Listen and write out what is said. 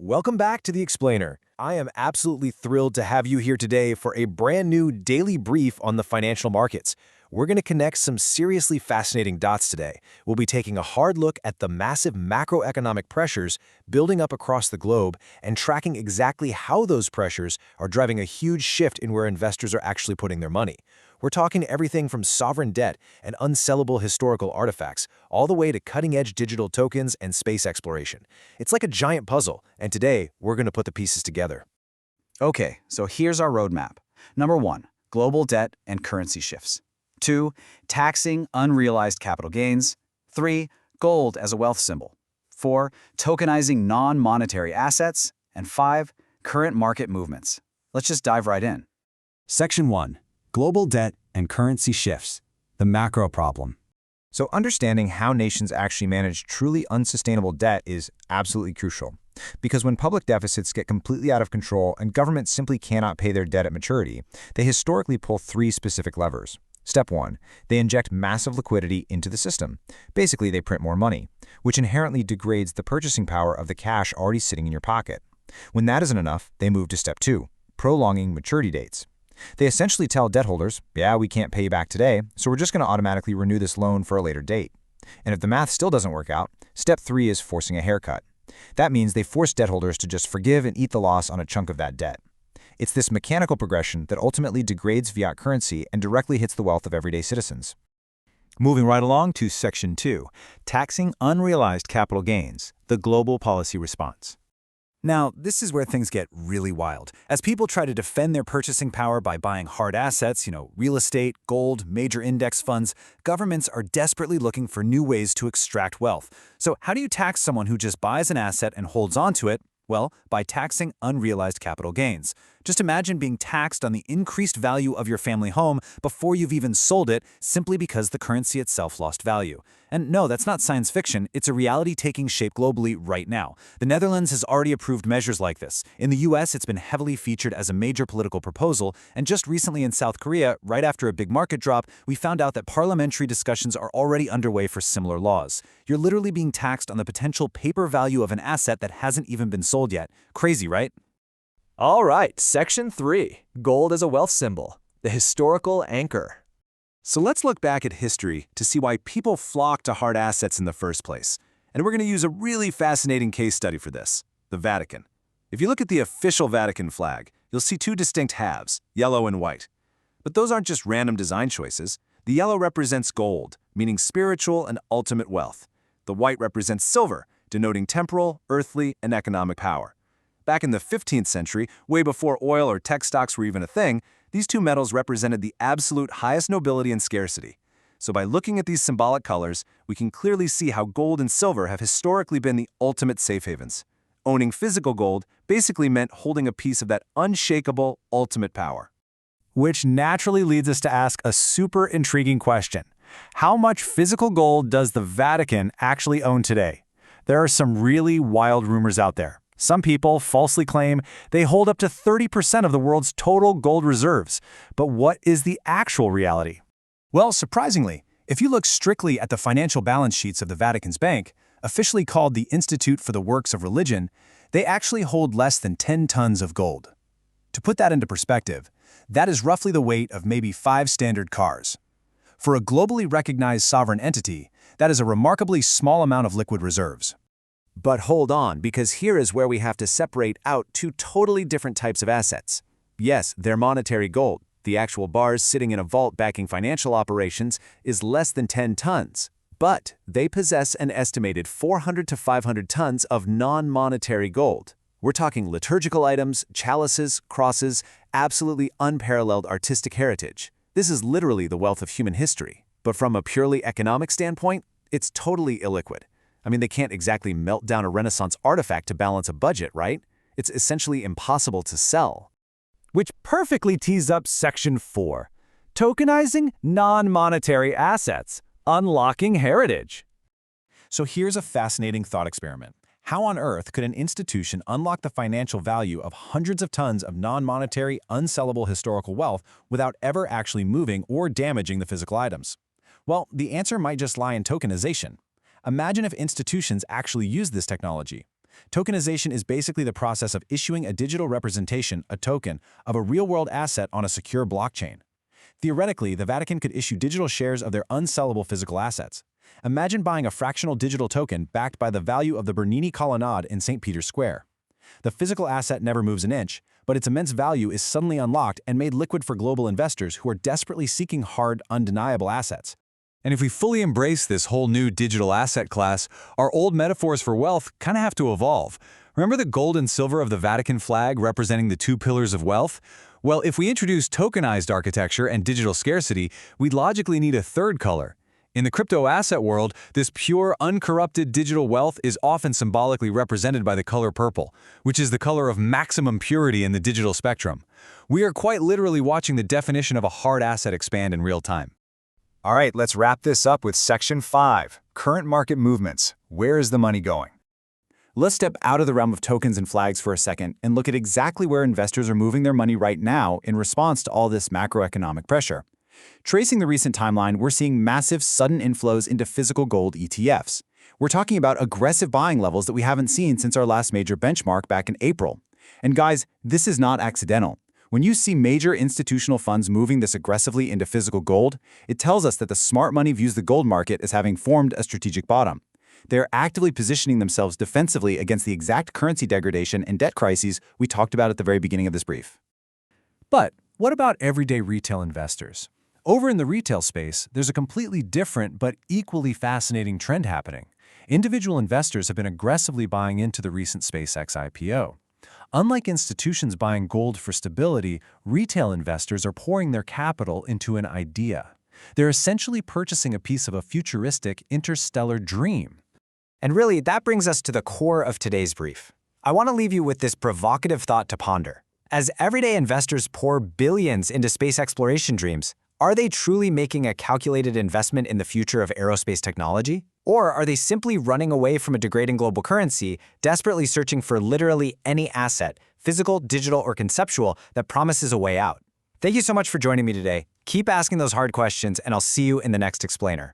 Welcome back to The Explainer. I am absolutely thrilled to have you here today for a brand new daily brief on the financial markets. We're going to connect some seriously fascinating dots today. We'll be taking a hard look at the massive macroeconomic pressures building up across the globe and tracking exactly how those pressures are driving a huge shift in where investors are actually putting their money. We're talking everything from sovereign debt and unsellable historical artifacts, all the way to cutting-edge digital tokens and space exploration. It's like a giant puzzle, and today we're going to put the pieces together. Okay, so here's our roadmap. Number 1, global debt and currency shifts. 2, taxing unrealized capital gains. 3, gold as a wealth symbol. 4, tokenizing non-monetary assets. And 5, current market movements. Let's just dive right in. Section 1. Global debt and currency shifts. The macro problem. So understanding how nations actually manage truly unsustainable debt is absolutely crucial. Because when public deficits get completely out of control and governments simply cannot pay their debt at maturity, they historically pull 3 specific levers. Step 1. They inject massive liquidity into the system. Basically, they print more money, which inherently degrades the purchasing power of the cash already sitting in your pocket. When that isn't enough, they move to Step 2, prolonging maturity dates. They essentially tell debt holders, yeah, we can't pay you back today, so we're just going to automatically renew this loan for a later date. And if the math still doesn't work out, Step 3 is forcing a haircut. That means they force debt holders to just forgive and eat the loss on a chunk of that debt. It's this mechanical progression that ultimately degrades fiat currency and directly hits the wealth of everyday citizens. Moving right along to Section 2, taxing unrealized capital gains, the global policy response. Now, this is where things get really wild. As people try to defend their purchasing power by buying hard assets, real estate, gold, major index funds, governments are desperately looking for new ways to extract wealth. So how do you tax someone who just buys an asset and holds on to it? Well, by taxing unrealized capital gains. Just imagine being taxed on the increased value of your family home before you've even sold it simply because the currency itself lost value. And no, that's not science fiction, it's a reality taking shape globally right now. The Netherlands has already approved measures like this. In the US, it's been heavily featured as a major political proposal, and just recently in South Korea, right after a big market drop, we found out that parliamentary discussions are already underway for similar laws. You're literally being taxed on the potential paper value of an asset that hasn't even been sold yet. Crazy, right? All right, Section 3. Gold as a wealth symbol. The historical anchor. So let's look back at history to see why people flock to hard assets in the first place. And we're going to use a really fascinating case study for this, the Vatican. If you look at the official Vatican flag, you'll see 2 distinct halves, yellow and white. But those aren't just random design choices. The yellow represents gold, meaning spiritual and ultimate wealth. The white represents silver, denoting temporal, earthly, and economic power. Back in the 15th century, way before oil or tech stocks were even a thing, these 2 metals represented the absolute highest nobility and scarcity. So by looking at these symbolic colors, we can clearly see how gold and silver have historically been the ultimate safe havens. Owning physical gold basically meant holding a piece of that unshakable, ultimate power. Which naturally leads us to ask a super intriguing question. How much physical gold does the Vatican actually own today? There are some really wild rumors out there. Some people falsely claim they hold up to 30% of the world's total gold reserves. But what is the actual reality? Well, surprisingly, if you look strictly at the financial balance sheets of the Vatican's bank, officially called the Institute for the Works of Religion, they actually hold less than 10 tons of gold. To put that into perspective, that is roughly the weight of maybe 5 standard cars. For a globally recognized sovereign entity, that is a remarkably small amount of liquid reserves. But hold on, because here is where we have to separate out 2 totally different types of assets. Yes, their monetary gold, the actual bars sitting in a vault backing financial operations, is less than 10 tons. But they possess an estimated 400 to 500 tons of non-monetary gold. We're talking liturgical items, chalices, crosses, absolutely unparalleled artistic heritage. This is literally the wealth of human history. But from a purely economic standpoint, it's totally illiquid. I mean, they can't exactly melt down a Renaissance artifact to balance a budget, right? It's essentially impossible to sell. Which perfectly tees up Section 4, tokenizing non-monetary assets, unlocking heritage. So here's a fascinating thought experiment. How on earth could an institution unlock the financial value of hundreds of tons of non-monetary, unsellable historical wealth without ever actually moving or damaging the physical items? Well, the answer might just lie in tokenization. Imagine if institutions actually used this technology. Tokenization is basically the process of issuing a digital representation, a token, of a real-world asset on a secure blockchain. Theoretically, the Vatican could issue digital shares of their unsellable physical assets. Imagine buying a fractional digital token backed by the value of the Bernini Colonnade in St. Peter's Square. The physical asset never moves an inch, but its immense value is suddenly unlocked and made liquid for global investors who are desperately seeking hard, undeniable assets. And if we fully embrace this whole new digital asset class, our old metaphors for wealth kind of have to evolve. Remember the gold and silver of the Vatican flag representing the two pillars of wealth? Well, if we introduce tokenized architecture and digital scarcity, we'd logically need a third color. In the crypto asset world, this pure, uncorrupted digital wealth is often symbolically represented by the color purple, which is the color of maximum purity in the digital spectrum. We are quite literally watching the definition of a hard asset expand in real time. All right, let's wrap this up with Section 5, Current Market Movements. Where is the money going? Let's step out of the realm of tokens and flags for a second and look at exactly where investors are moving their money right now in response to all this macroeconomic pressure. Tracing the recent timeline, we're seeing massive, sudden inflows into physical gold ETFs. We're talking about aggressive buying levels that we haven't seen since our last major benchmark back in April. And guys, this is not accidental. When you see major institutional funds moving this aggressively into physical gold, it tells us that the smart money views the gold market as having formed a strategic bottom. They are actively positioning themselves defensively against the exact currency degradation and debt crises we talked about at the very beginning of this brief. But what about everyday retail investors? Over in the retail space, there's a completely different but equally fascinating trend happening. Individual investors have been aggressively buying into the recent SpaceX IPO. Unlike institutions buying gold for stability, retail investors are pouring their capital into an idea. They're essentially purchasing a piece of a futuristic, interstellar dream. And really, that brings us to the core of today's brief. I want to leave you with this provocative thought to ponder. As everyday investors pour billions into space exploration dreams, are they truly making a calculated investment in the future of aerospace technology? Or are they simply running away from a degrading global currency, desperately searching for literally any asset, physical, digital, or conceptual, that promises a way out? Thank you so much for joining me today. Keep asking those hard questions, and I'll see you in the next explainer.